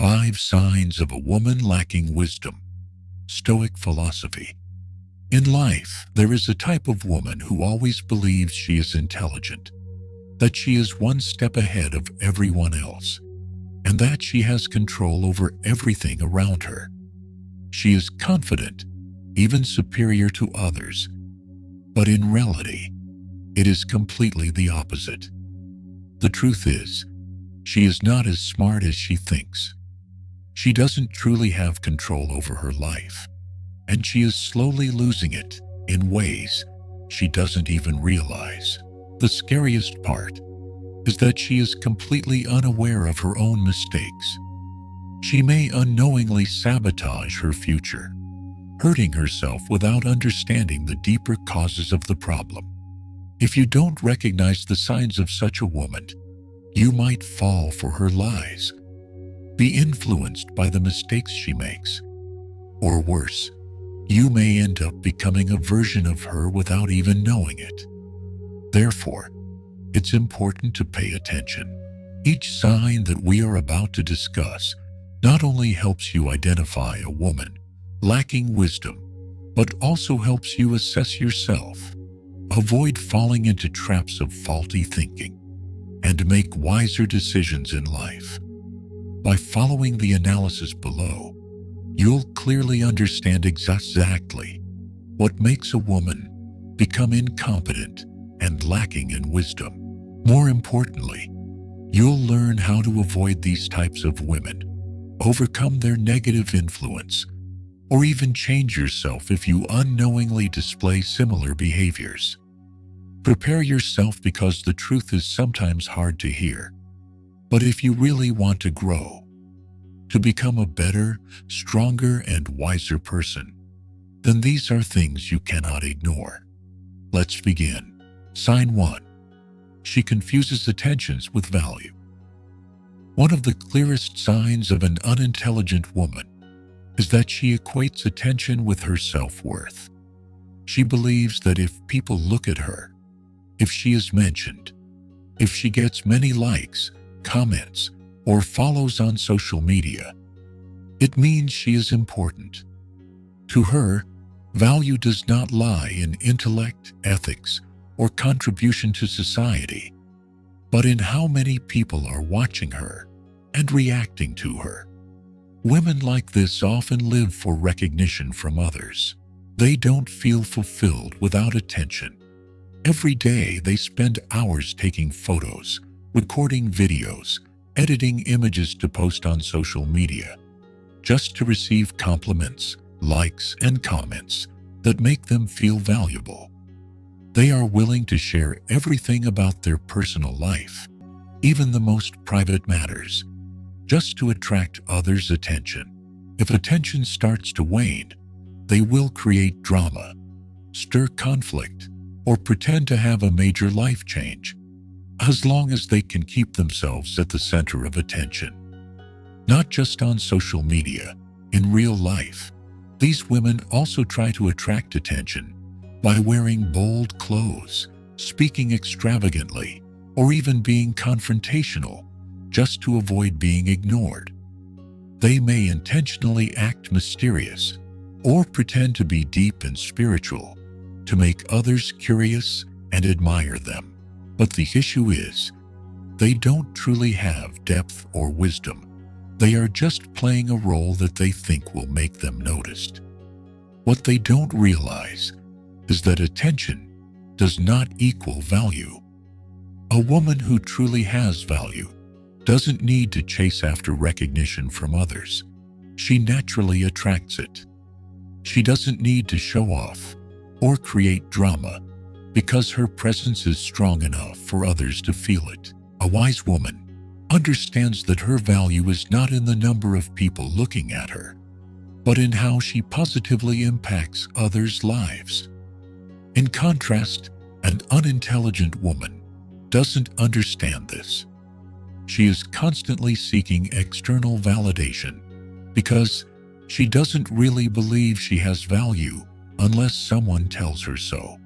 5 Signs of a Woman Lacking Wisdom. Stoic Philosophy. In life, there is a type of woman who always believes she is intelligent, that she is one step ahead of everyone else, and that she has control over everything around her. She is confident, even superior to others, but in reality, it is completely the opposite. The truth is, she is not as smart as she thinks. She doesn't truly have control over her life, and she is slowly losing it in ways she doesn't even realize. The scariest part is that she is completely unaware of her own mistakes. She may unknowingly sabotage her future, hurting herself without understanding the deeper causes of the problem. If you don't recognize the signs of such a woman, you might fall for her lies, be influenced by the mistakes she makes, or worse, you may end up becoming a version of her without even knowing it. Therefore, it's important to pay attention. Each sign that we are about to discuss not only helps you identify a woman lacking wisdom, but also helps you assess yourself, avoid falling into traps of faulty thinking, and make wiser decisions in life. By following the analysis below, you'll clearly understand exactly what makes a woman become incompetent and lacking in wisdom. More importantly, you'll learn how to avoid these types of women, overcome their negative influence, or even change yourself if you unknowingly display similar behaviors. Prepare yourself, because the truth is sometimes hard to hear. But if you really want to grow, to become a better, stronger, and wiser person, then these are things you cannot ignore. Let's begin. Sign 1. She confuses attentions with value. One of the clearest signs of an unintelligent woman is that she equates attention with her self-worth. She believes that if people look at her, if she is mentioned, if she gets many likes, comments, or follows on social media, it means she is important. To her, value does not lie in intellect, ethics, or contribution to society, but in how many people are watching her and reacting to her. Women like this often live for recognition from others. They don't feel fulfilled without attention. Every day they spend hours taking photos, recording videos, editing images to post on social media, just to receive compliments, likes, and comments that make them feel valuable. They are willing to share everything about their personal life, even the most private matters, just to attract others' attention. If attention starts to wane, they will create drama, stir conflict, or pretend to have a major life change, as long as they can keep themselves at the center of attention. Not just on social media, in real life, these women also try to attract attention by wearing bold clothes, speaking extravagantly, or even being confrontational, just to avoid being ignored. They may intentionally act mysterious or pretend to be deep and spiritual to make others curious and admire them. But the issue is, they don't truly have depth or wisdom. They are just playing a role that they think will make them noticed. What they don't realize is that attention does not equal value. A woman who truly has value doesn't need to chase after recognition from others. She naturally attracts it. She doesn't need to show off or create drama, because her presence is strong enough for others to feel it. A wise woman understands that her value is not in the number of people looking at her, but in how she positively impacts others' lives. In contrast, an unintelligent woman doesn't understand this. She is constantly seeking external validation because she doesn't really believe she has value unless someone tells her so.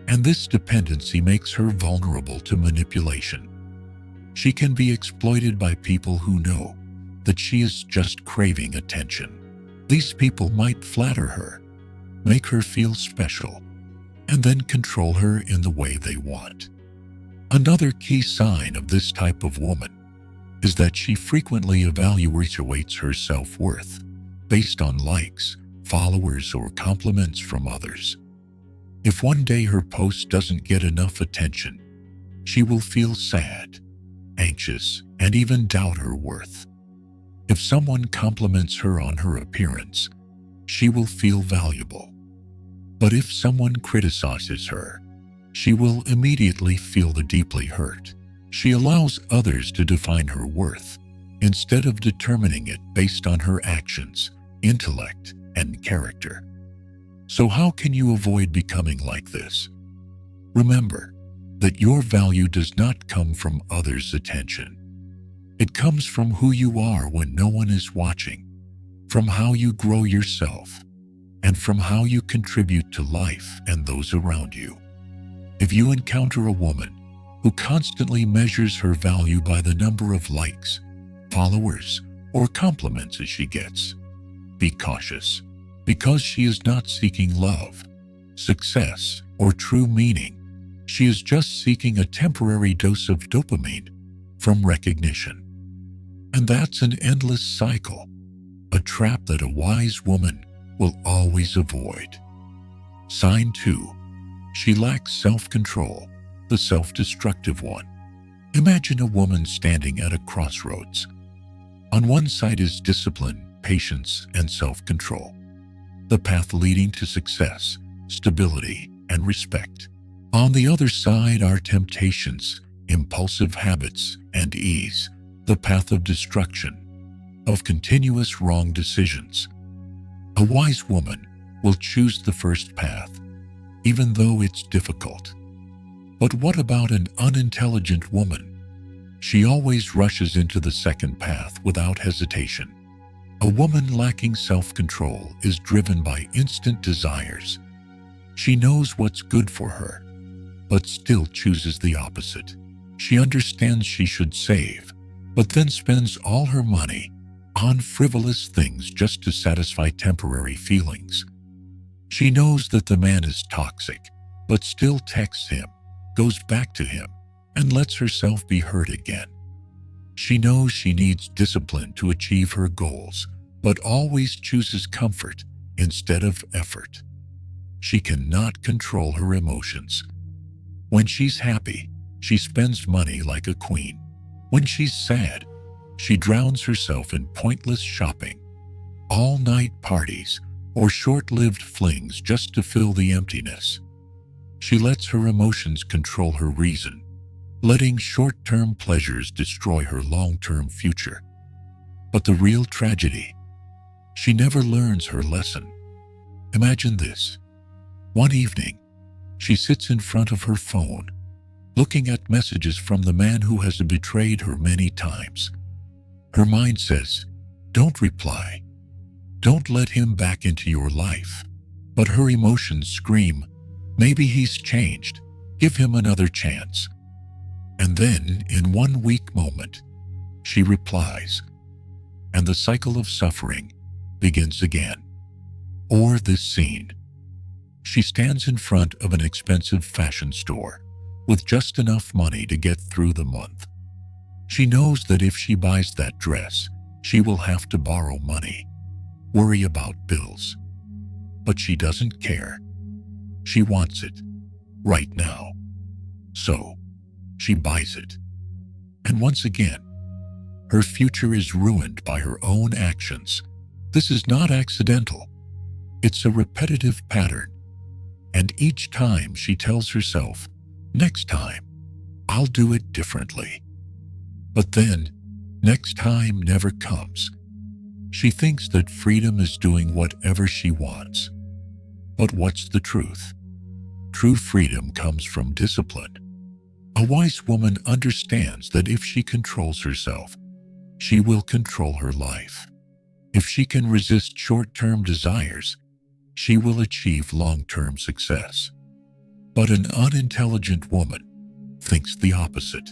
And this dependency makes her vulnerable to manipulation. She can be exploited by people who know that she is just craving attention. These people might flatter her, make her feel special, and then control her in the way they want. Another key sign of this type of woman is that she frequently evaluates her self-worth based on likes, followers, or compliments from others. If one day her post doesn't get enough attention, she will feel sad, anxious, and even doubt her worth. If someone compliments her on her appearance, she will feel valuable. But if someone criticizes her, she will immediately feel deeply hurt. She allows others to define her worth instead of determining it based on her actions, intellect, and character. So how can you avoid becoming like this? Remember that your value does not come from others' attention. It comes from who you are when no one is watching, from how you grow yourself, and from how you contribute to life and those around you. If you encounter a woman who constantly measures her value by the number of likes, followers, or compliments as she gets, be cautious, because she is not seeking love, success, or true meaning. She is just seeking a temporary dose of dopamine from recognition. And that's an endless cycle, a trap that a wise woman will always avoid. Sign 2. She lacks self-control, the self-destructive one. Imagine a woman standing at a crossroads. On one side is discipline, patience, and self-control, the path leading to success, stability, and respect. On the other side are temptations, impulsive habits, and ease, the path of destruction, of continuous wrong decisions. A wise woman will choose the first path, even though it's difficult. But what about an unintelligent woman? She always rushes into the second path without hesitation. A woman lacking self-control is driven by instant desires. She knows what's good for her, but still chooses the opposite. She understands she should save, but then spends all her money on frivolous things just to satisfy temporary feelings. She knows that the man is toxic, but still texts him, goes back to him, and lets herself be hurt again. She knows she needs discipline to achieve her goals, but always chooses comfort instead of effort. She cannot control her emotions. When she's happy, she spends money like a queen. When she's sad, she drowns herself in pointless shopping, all-night parties, or short-lived flings just to fill the emptiness. She lets her emotions control her reason, letting short-term pleasures destroy her long-term future. But the real tragedy, she never learns her lesson. Imagine this. One evening, she sits in front of her phone, looking at messages from the man who has betrayed her many times. Her mind says, "Don't reply. Don't let him back into your life." But her emotions scream, "Maybe he's changed. Give him another chance." And then, in one weak moment, she replies, and the cycle of suffering begins again. Or this scene. She stands in front of an expensive fashion store with just enough money to get through the month. She knows that if she buys that dress, she will have to borrow money, worry about bills. But she doesn't care. She wants it right now. So, she buys it. And once again, her future is ruined by her own actions. This is not accidental. It's a repetitive pattern. And each time she tells herself, "Next time, I'll do it differently." But then, next time never comes. She thinks that freedom is doing whatever she wants. But what's the truth? True freedom comes from discipline. A wise woman understands that if she controls herself, she will control her life. If she can resist short-term desires, she will achieve long-term success. But an unintelligent woman thinks the opposite.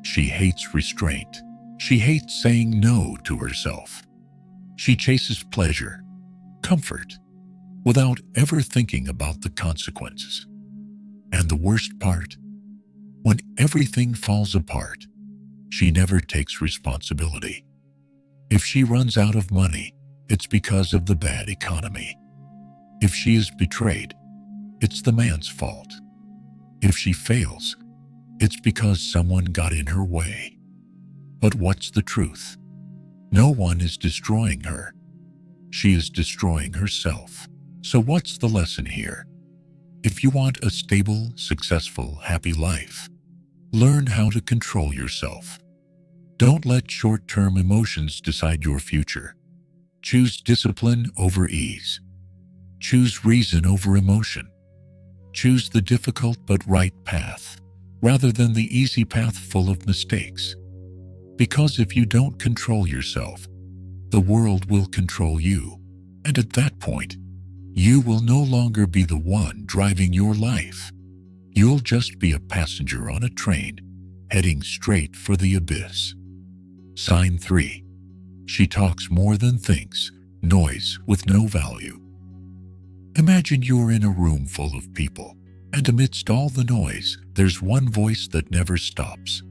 She hates restraint. She hates saying no to herself. She chases pleasure, comfort, without ever thinking about the consequences. And the worst part, when everything falls apart, she never takes responsibility. If she runs out of money, it's because of the bad economy. If she is betrayed, it's the man's fault. If she fails, it's because someone got in her way. But what's the truth? No one is destroying her. She is destroying herself. So what's the lesson here? If you want a stable, successful, happy life, learn how to control yourself. Don't let short-term emotions decide your future. Choose discipline over ease. Choose reason over emotion. Choose the difficult but right path, rather than the easy path full of mistakes. Because if you don't control yourself, the world will control you. And at that point, you will no longer be the one driving your life. You'll just be a passenger on a train, heading straight for the abyss. Sign 3. She talks more than thinks, noise with no value. Imagine you're in a room full of people, and amidst all the noise, there's one voice that never stops.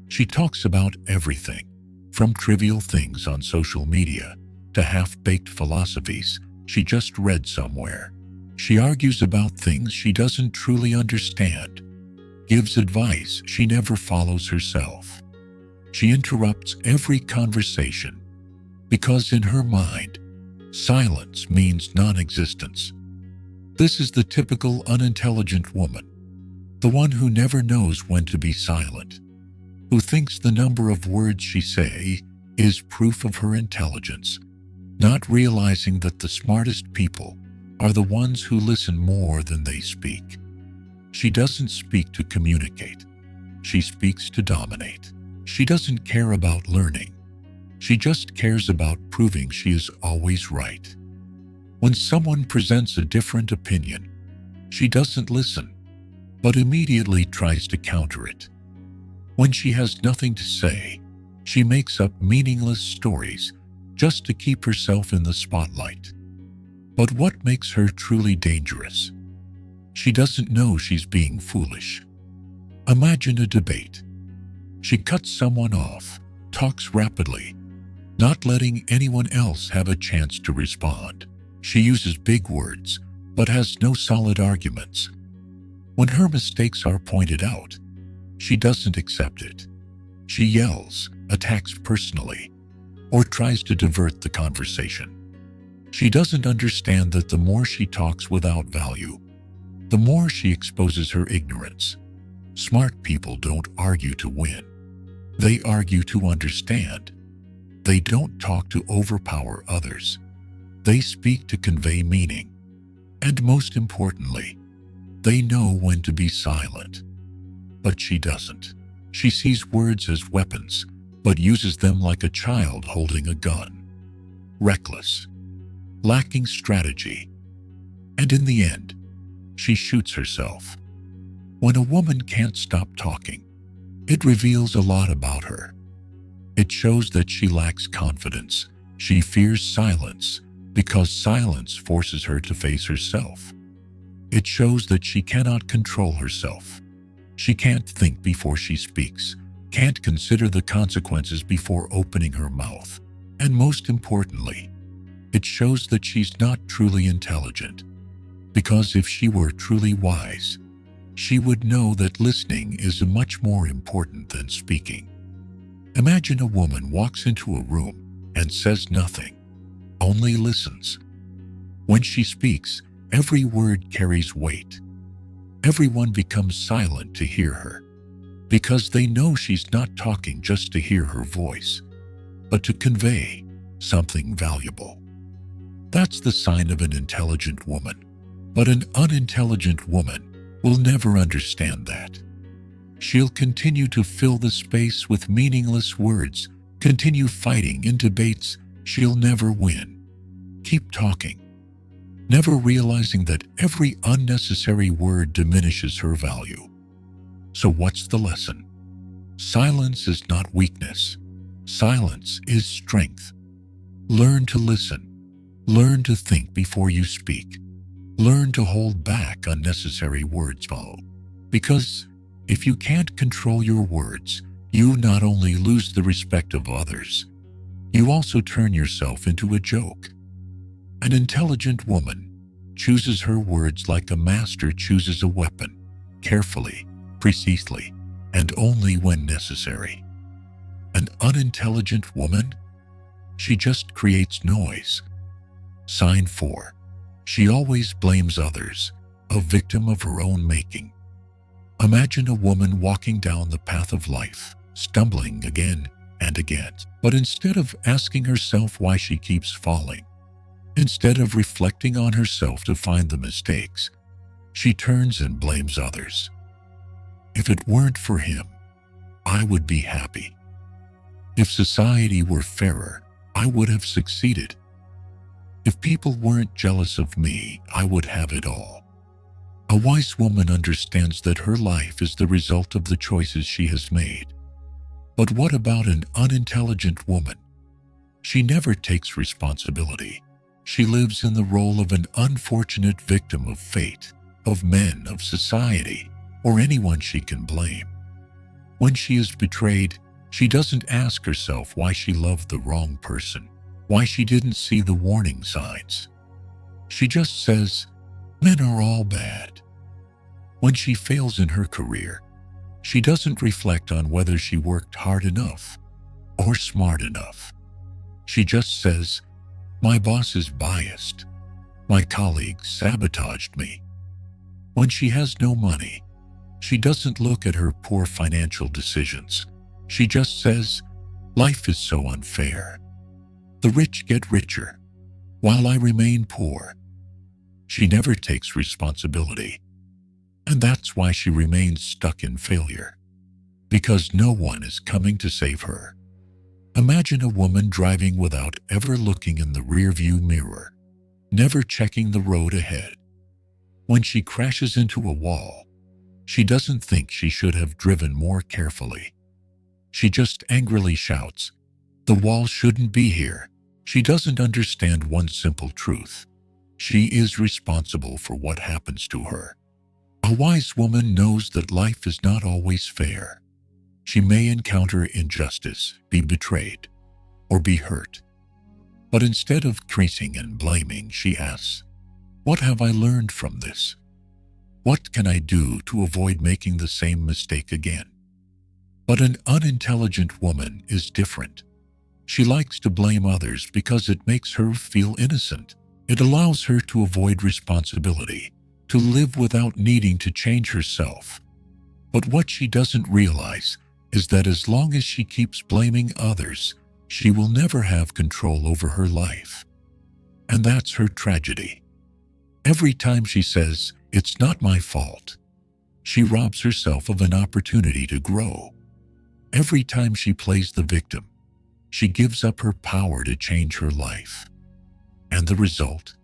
She talks about everything, from trivial things on social media to half-baked philosophies she just read somewhere. She argues about things she doesn't truly understand, gives advice she never follows herself. She interrupts every conversation because in her mind, silence means non-existence. This is the typical unintelligent woman, the one who never knows when to be silent, who thinks the number of words she says is proof of her intelligence, not realizing that the smartest people are the ones who listen more than they speak. She doesn't speak to communicate. She speaks to dominate. She doesn't care about learning. She just cares about proving she is always right. When someone presents a different opinion, she doesn't listen, but immediately tries to counter it. When she has nothing to say, she makes up meaningless stories just to keep herself in the spotlight. But what makes her truly dangerous? She doesn't know she's being foolish. Imagine a debate. She cuts someone off, talks rapidly, not letting anyone else have a chance to respond. She uses big words, but has no solid arguments. When her mistakes are pointed out, she doesn't accept it. She yells, attacks personally, or tries to divert the conversation. She doesn't understand that the more she talks without value, the more she exposes her ignorance. Smart people don't argue to win. They argue to understand. They don't talk to overpower others. They speak to convey meaning. And most importantly, they know when to be silent. But she doesn't. She sees words as weapons, but uses them like a child holding a gun. Reckless, lacking strategy. And in the end, she shoots herself. When a woman can't stop talking, it reveals a lot about her. It shows that she lacks confidence. She fears silence because silence forces her to face herself. It shows that she cannot control herself. She can't think before she speaks, can't consider the consequences before opening her mouth. And most importantly, it shows that she's not truly intelligent. Because if she were truly wise, she would know that listening is much more important than speaking. Imagine a woman walks into a room and says nothing, only listens. When she speaks, every word carries weight. Everyone becomes silent to hear her, because they know she's not talking just to hear her voice, but to convey something valuable. That's the sign of an intelligent woman. But an unintelligent woman will never understand that. She'll continue to fill the space with meaningless words, continue fighting in debates she'll never win. Keep talking, never realizing that every unnecessary word diminishes her value. So what's the lesson? Silence is not weakness. Silence is strength. Learn to listen. Learn to think before you speak. Learn to hold back unnecessary words flow. Because if you can't control your words, you not only lose the respect of others, you also turn yourself into a joke. An intelligent woman chooses her words like a master chooses a weapon, carefully, precisely, and only when necessary. An unintelligent woman? She just creates noise. Sign 4. She always blames others, a victim of her own making. Imagine a woman walking down the path of life, stumbling again and again. But instead of asking herself why she keeps falling, instead of reflecting on herself to find the mistakes, she turns and blames others. If it weren't for him, I would be happy. If society were fairer, I would have succeeded. If people weren't jealous of me, I would have it all. A wise woman understands that her life is the result of the choices she has made. But what about an unintelligent woman? She never takes responsibility. She lives in the role of an unfortunate victim of fate, of men, of society, or anyone she can blame. When she is betrayed, she doesn't ask herself why she loved the wrong person, why she didn't see the warning signs. She just says, men are all bad. When she fails in her career, she doesn't reflect on whether she worked hard enough or smart enough. She just says, my boss is biased. My colleagues sabotaged me. When she has no money, she doesn't look at her poor financial decisions. She just says, life is so unfair. The rich get richer, while I remain poor. She never takes responsibility. And that's why she remains stuck in failure. Because no one is coming to save her. Imagine a woman driving without ever looking in the rearview mirror, never checking the road ahead. When she crashes into a wall, she doesn't think she should have driven more carefully. She just angrily shouts, the wall shouldn't be here. She doesn't understand one simple truth. She is responsible for what happens to her. A wise woman knows that life is not always fair. She may encounter injustice, be betrayed, or be hurt. But instead of cursing and blaming, she asks, what have I learned from this? What can I do to avoid making the same mistake again? But an unintelligent woman is different. She likes to blame others because it makes her feel innocent. It allows her to avoid responsibility, to live without needing to change herself. But what she doesn't realize is that as long as she keeps blaming others, she will never have control over her life. And that's her tragedy. Every time she says, it's not my fault, she robs herself of an opportunity to grow. Every time she plays the victim, she gives up her power to change her life. And the result?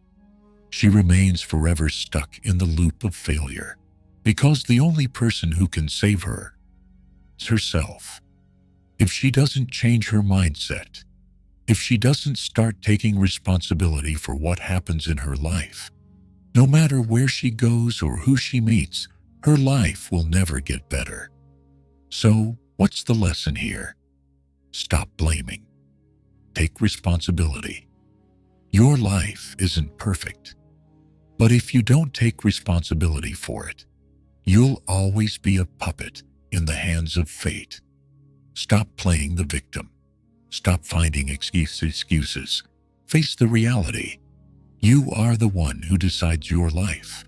She remains forever stuck in the loop of failure, because the only person who can save her is herself. If she doesn't change her mindset, if she doesn't start taking responsibility for what happens in her life, no matter where she goes or who she meets, her life will never get better. So, what's the lesson here? Stop blaming. Take responsibility. Your life isn't perfect. But if you don't take responsibility for it, you'll always be a puppet in the hands of fate. Stop playing the victim. Stop finding excuses. Face the reality. You are the one who decides your life.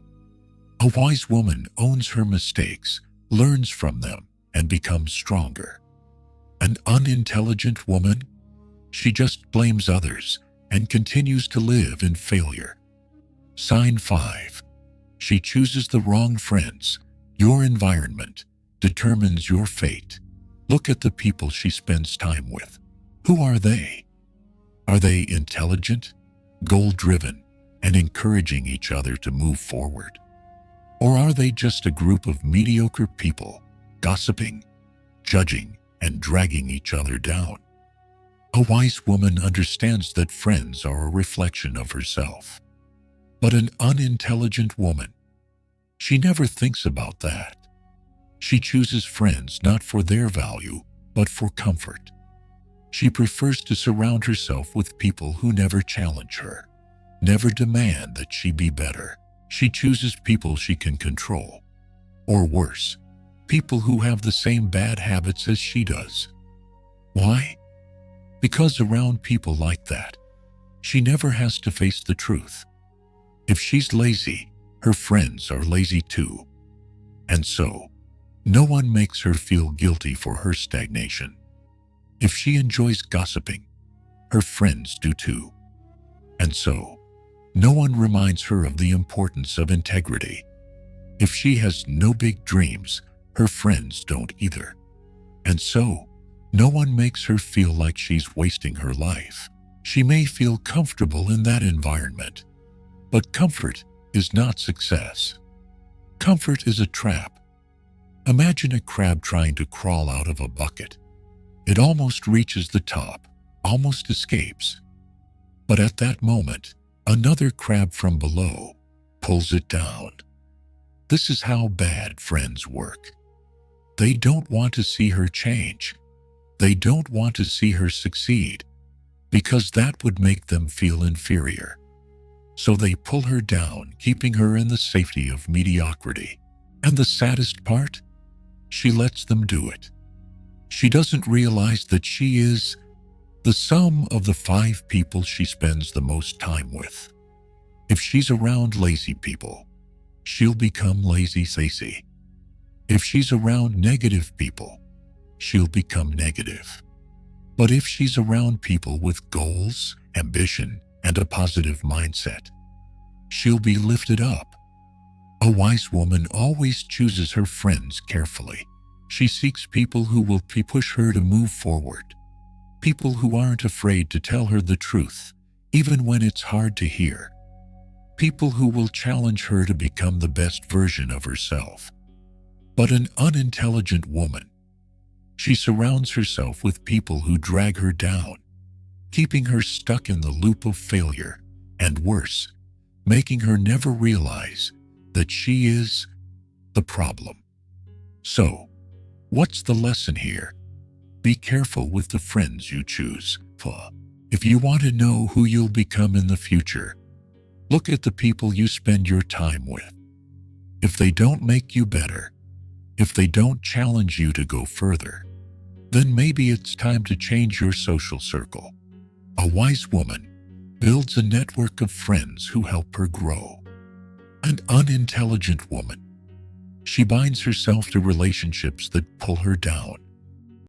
A wise woman owns her mistakes, learns from them, and becomes stronger. An unintelligent woman? She just blames others and continues to live in failure. Sign 5. She chooses the wrong friends. Your environment determines your fate. Look at the people she spends time with. Who are they? Are they intelligent, goal-driven, and encouraging each other to move forward? Or are they just a group of mediocre people, gossiping, judging, and dragging each other down? A wise woman understands that friends are a reflection of herself. But an unintelligent woman, she never thinks about that. She chooses friends not for their value, but for comfort. She prefers to surround herself with people who never challenge her, never demand that she be better. She chooses people she can control. Or worse, people who have the same bad habits as she does. Why? Because around people like that, she never has to face the truth. If she's lazy, her friends are lazy too. And so, no one makes her feel guilty for her stagnation. If she enjoys gossiping, her friends do too. And so, no one reminds her of the importance of integrity. If she has no big dreams, her friends don't either. And so, no one makes her feel like she's wasting her life. She may feel comfortable in that environment, but comfort is not success. Comfort is a trap. Imagine a crab trying to crawl out of a bucket. It almost reaches the top, almost escapes. But at that moment, another crab from below pulls it down. This is how bad friends work. They don't want to see her change. They don't want to see her succeed, because that would make them feel inferior. So they pull her down, keeping her in the safety of mediocrity. And the saddest part? She lets them do it. She doesn't realize that she is the sum of the 5 people she spends the most time with. If she's around lazy people, she'll become lazy-sassy. If she's around negative people, she'll become negative. But if she's around people with goals, ambition, and a positive mindset, she'll be lifted up. A wise woman always chooses her friends carefully. She seeks people who will push her to move forward. People who aren't afraid to tell her the truth, even when it's hard to hear. People who will challenge her to become the best version of herself. But an unintelligent woman, she surrounds herself with people who drag her down, keeping her stuck in the loop of failure, and worse, making her never realize that she is the problem. So, what's the lesson here? Be careful with the friends you choose. If you want to know who you'll become in the future, look at the people you spend your time with. If they don't make you better, if they don't challenge you to go further, then maybe it's time to change your social circle. A wise woman builds a network of friends who help her grow. An unintelligent woman, she binds herself to relationships that pull her down.